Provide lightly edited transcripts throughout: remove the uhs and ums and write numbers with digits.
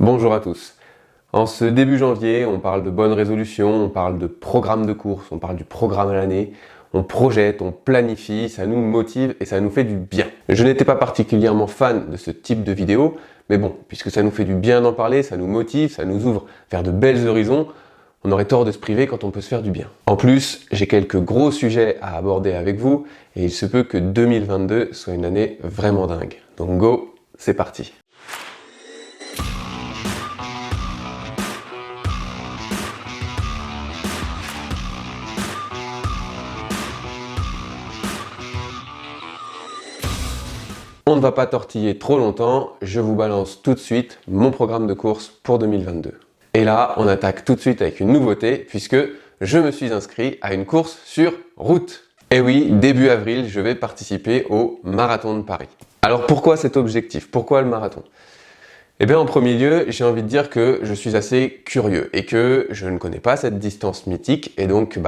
Bonjour à tous. En ce début janvier, on parle de bonnes résolutions, on parle de programme de course, on parle du programme à l'année, on projette, on planifie, ça nous motive et ça nous fait du bien. Je n'étais pas particulièrement fan de ce type de vidéo, mais bon, puisque ça nous fait du bien d'en parler, ça nous motive, ça nous ouvre vers de belles horizons, on aurait tort de se priver quand on peut se faire du bien. En plus, j'ai quelques gros sujets à aborder avec vous et il se peut que 2022 soit une année vraiment dingue. Donc go, c'est parti. On ne va pas tortiller trop longtemps, je vous balance tout de suite mon programme de course pour 2022. Et là, on attaque tout de suite avec une nouveauté puisque je me suis inscrit à une course sur route. Et oui, début avril, je vais participer au Marathon de Paris. Alors pourquoi cet objectif? Pourquoi le marathon? Eh bien en premier lieu, j'ai envie de dire que je suis assez curieux et que je ne connais pas cette distance mythique et donc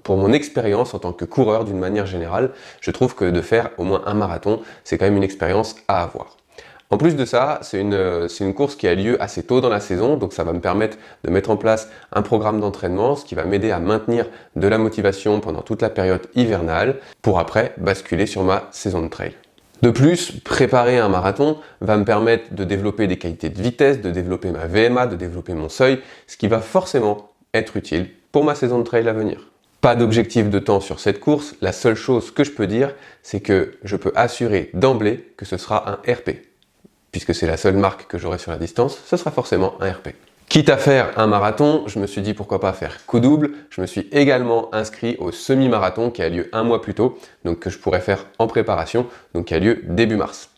pour mon expérience en tant que coureur d'une manière générale, je trouve que de faire au moins un marathon, c'est quand même une expérience à avoir. En plus de ça, c'est une course qui a lieu assez tôt dans la saison, donc ça va me permettre de mettre en place un programme d'entraînement, ce qui va m'aider à maintenir de la motivation pendant toute la période hivernale, pour après basculer sur ma saison de trail. De plus, préparer un marathon va me permettre de développer des qualités de vitesse, de développer ma VMA, de développer mon seuil, ce qui va forcément être utile pour ma saison de trail à venir. Pas d'objectif de temps sur cette course, la seule chose que je peux dire, c'est que je peux assurer d'emblée que ce sera un RP. Puisque c'est la seule marque que j'aurai sur la distance, ce sera forcément un RP. Quitte à faire un marathon, je me suis dit pourquoi pas faire coup double. Je me suis également inscrit au semi-marathon qui a lieu un mois plus tôt, donc que je pourrais faire en préparation, donc qui a lieu début mars.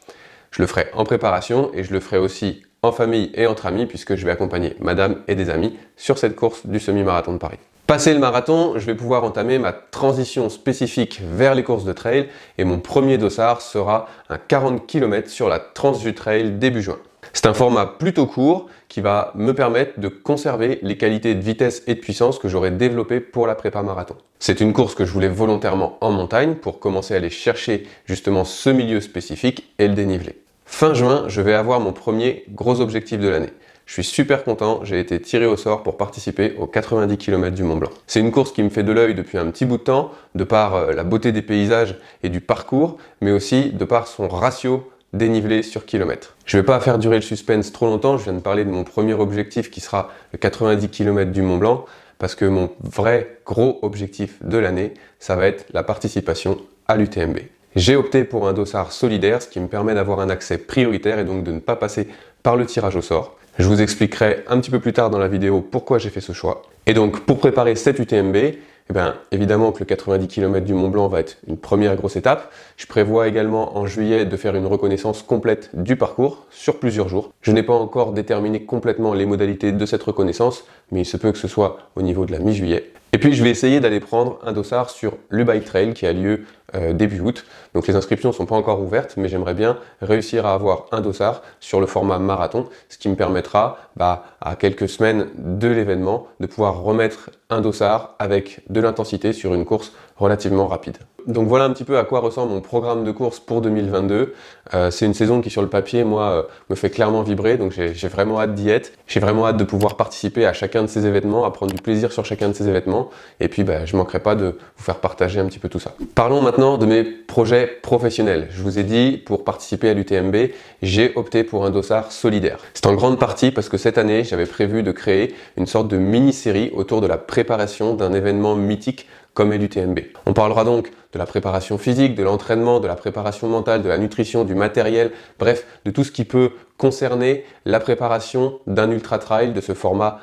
Je le ferai en préparation et je le ferai aussi en famille et entre amis puisque je vais accompagner madame et des amis sur cette course du semi-marathon de Paris. Passé le marathon, je vais pouvoir entamer ma transition spécifique vers les courses de trail et mon premier dossard sera un 40 km sur la Trans du Trail début juin. C'est un format plutôt court qui va me permettre de conserver les qualités de vitesse et de puissance que j'aurais développées pour la prépa marathon. C'est une course que je voulais volontairement en montagne pour commencer à aller chercher justement ce milieu spécifique et le déniveler. Fin juin, je vais avoir mon premier gros objectif de l'année. Je suis super content, j'ai été tiré au sort pour participer aux 90 km du Mont Blanc. C'est une course qui me fait de l'œil depuis un petit bout de temps, de par la beauté des paysages et du parcours, mais aussi de par son ratio dénivelé sur kilomètre. Je ne vais pas faire durer le suspense trop longtemps, je viens de parler de mon premier objectif qui sera le 90 km du Mont Blanc, parce que mon vrai gros objectif de l'année, ça va être la participation à l'UTMB. J'ai opté pour un dossard solidaire, ce qui me permet d'avoir un accès prioritaire et donc de ne pas passer par le tirage au sort. Je vous expliquerai un petit peu plus tard dans la vidéo pourquoi j'ai fait ce choix. Et donc pour préparer cette UTMB, eh bien, évidemment que le 90 km du Mont Blanc va être une première grosse étape. Je prévois également en juillet de faire une reconnaissance complète du parcours sur plusieurs jours. Je n'ai pas encore déterminé complètement les modalités de cette reconnaissance, mais il se peut que ce soit au niveau de la mi-juillet. Et puis je vais essayer d'aller prendre un dossard sur le Bike Trail qui a lieu début août. Donc les inscriptions ne sont pas encore ouvertes, mais j'aimerais bien réussir à avoir un dossard sur le format marathon, ce qui me permettra à quelques semaines de l'événement de pouvoir remettre un dossard avec de l'intensité sur une course relativement rapide. Donc voilà un petit peu à quoi ressemble mon programme de course pour 2022. C'est une saison qui sur le papier, moi, me fait clairement vibrer, donc j'ai vraiment hâte d'y être. J'ai vraiment hâte de pouvoir participer à chacun de ces événements, à prendre du plaisir sur chacun de ces événements, et puis je ne manquerai pas de vous faire partager un petit peu tout ça. Parlons maintenant de mes projets professionnels. Je vous ai dit, pour participer à l'UTMB, j'ai opté pour un dossard solidaire. C'est en grande partie parce que cette année, j'avais prévu de créer une sorte de mini-série autour de la préparation d'un événement mythique comme est l'UTMB. On parlera donc de la préparation physique, de l'entraînement, de la préparation mentale, de la nutrition, du matériel, bref, de tout ce qui peut concerner la préparation d'un ultra trail de ce format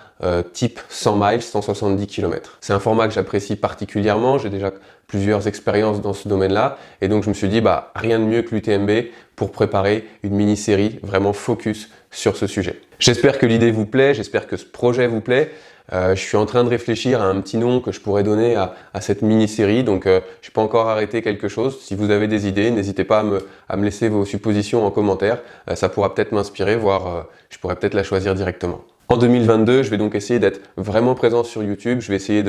type 100 miles, 170 km. C'est un format que j'apprécie particulièrement, j'ai déjà plusieurs expériences dans ce domaine-là, et donc je me suis dit, rien de mieux que l'UTMB pour préparer une mini-série vraiment focus sur ce sujet. J'espère que l'idée vous plaît, j'espère que ce projet vous plaît. Je suis en train de réfléchir à un petit nom que je pourrais donner à cette mini-série, donc je n'ai pas encore arrêté quelque chose. Si vous avez des idées, n'hésitez pas à me laisser vos suppositions en commentaire, ça pourra peut-être m'inspirer, voire je pourrais peut-être la choisir directement. En 2022, je vais donc essayer d'être vraiment présent sur YouTube, je vais essayer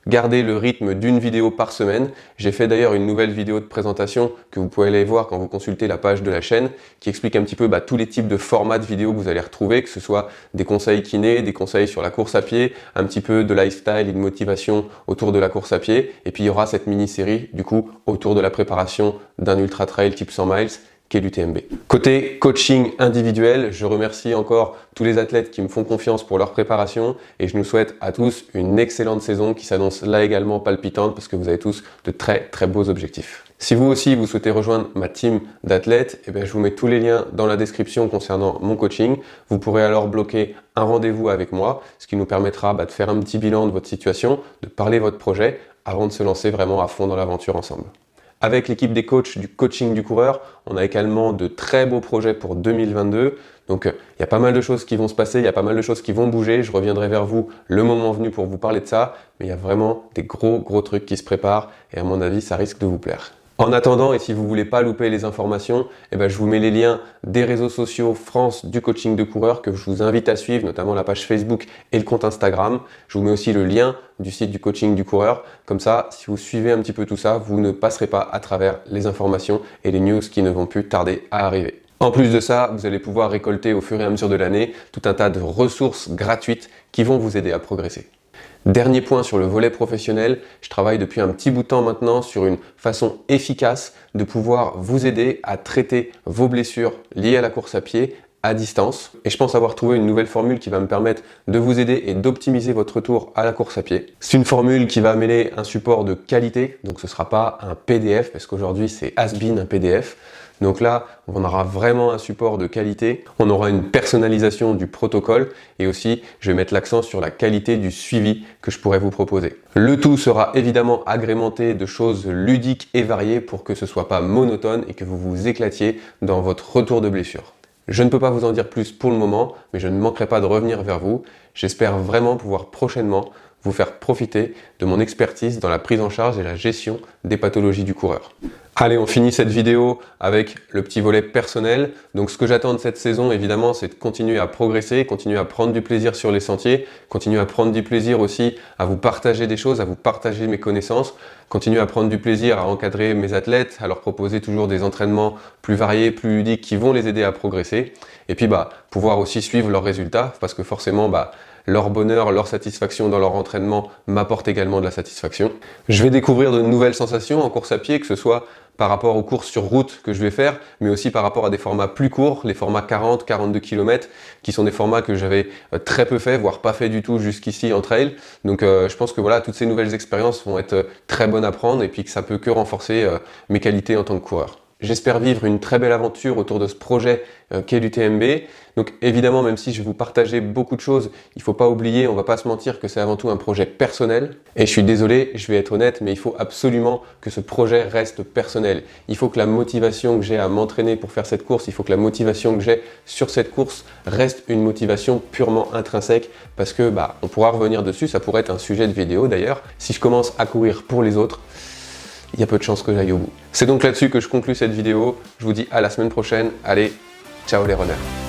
garder le rythme d'une vidéo par semaine. J'ai fait d'ailleurs une nouvelle vidéo de présentation que vous pouvez aller voir quand vous consultez la page de la chaîne qui explique un petit peu tous les types de formats de vidéos que vous allez retrouver, que ce soit des conseils kiné, des conseils sur la course à pied, un petit peu de lifestyle et de motivation autour de la course à pied. Et puis il y aura cette mini-série du coup autour de la préparation d'un ultra trail type 100 miles qu'est l'UTMB. Côté coaching individuel, je remercie encore tous les athlètes qui me font confiance pour leur préparation et je nous souhaite à tous une excellente saison qui s'annonce là également palpitante parce que vous avez tous de très beaux objectifs. Si vous aussi vous souhaitez rejoindre ma team d'athlètes, je vous mets tous les liens dans la description concernant mon coaching. Vous pourrez alors bloquer un rendez-vous avec moi, ce qui nous permettra de faire un petit bilan de votre situation, de parler de votre projet avant de se lancer vraiment à fond dans l'aventure ensemble. Avec l'équipe des coachs du coaching du coureur, on a également de très beaux projets pour 2022. Donc il y a pas mal de choses qui vont se passer, il y a pas mal de choses qui vont bouger. Je reviendrai vers vous le moment venu pour vous parler de ça. Mais il y a vraiment des gros trucs qui se préparent et à mon avis, ça risque de vous plaire. En attendant, et si vous voulez pas louper les informations, je vous mets les liens des réseaux sociaux France du coaching de coureur que je vous invite à suivre, notamment la page Facebook et le compte Instagram. Je vous mets aussi le lien du site du coaching du coureur. Comme ça, si vous suivez un petit peu tout ça, vous ne passerez pas à travers les informations et les news qui ne vont plus tarder à arriver. En plus de ça, vous allez pouvoir récolter au fur et à mesure de l'année tout un tas de ressources gratuites qui vont vous aider à progresser. Dernier point sur le volet professionnel, je travaille depuis un petit bout de temps maintenant sur une façon efficace de pouvoir vous aider à traiter vos blessures liées à la course à pied à distance. Et je pense avoir trouvé une nouvelle formule qui va me permettre de vous aider et d'optimiser votre retour à la course à pied. C'est une formule qui va mêler un support de qualité, donc ce ne sera pas un PDF parce qu'aujourd'hui c'est has-been un PDF. Donc là, on aura vraiment un support de qualité, on aura une personnalisation du protocole et aussi, je vais mettre l'accent sur la qualité du suivi que je pourrais vous proposer. Le tout sera évidemment agrémenté de choses ludiques et variées pour que ce ne soit pas monotone et que vous vous éclatiez dans votre retour de blessure. Je ne peux pas vous en dire plus pour le moment, mais je ne manquerai pas de revenir vers vous. J'espère vraiment pouvoir prochainement vous faire profiter de mon expertise dans la prise en charge et la gestion des pathologies du coureur. Allez, on finit cette vidéo avec le petit volet personnel. Donc ce que j'attends de cette saison, évidemment, c'est de continuer à progresser, continuer à prendre du plaisir sur les sentiers, continuer à prendre du plaisir aussi à vous partager des choses, à vous partager mes connaissances, continuer à prendre du plaisir à encadrer mes athlètes, à leur proposer toujours des entraînements plus variés, plus ludiques qui vont les aider à progresser. Et puis pouvoir aussi suivre leurs résultats parce que forcément leur bonheur, leur satisfaction dans leur entraînement m'apporte également de la satisfaction. Je vais découvrir de nouvelles sensations en course à pied, que ce soit par rapport aux courses sur route que je vais faire, mais aussi par rapport à des formats plus courts, les formats 40-42 km, qui sont des formats que j'avais très peu fait, voire pas fait du tout jusqu'ici en trail. Donc je pense que toutes ces nouvelles expériences vont être très bonnes à prendre et puis que ça peut que renforcer mes qualités en tant que coureur. J'espère vivre une très belle aventure autour de ce projet qu'est l'UTMB. Donc évidemment, même si je vais vous partager beaucoup de choses, il ne faut pas oublier, on ne va pas se mentir que c'est avant tout un projet personnel. Et je suis désolé, je vais être honnête, mais il faut absolument que ce projet reste personnel. Il faut que la motivation que j'ai à m'entraîner pour faire cette course, il faut que la motivation que j'ai sur cette course reste une motivation purement intrinsèque parce que on pourra revenir dessus, ça pourrait être un sujet de vidéo d'ailleurs. Si je commence à courir pour les autres, il y a peu de chances que j'aille au bout. C'est donc là-dessus que je conclue cette vidéo. Je vous dis à la semaine prochaine. Allez, ciao les runners.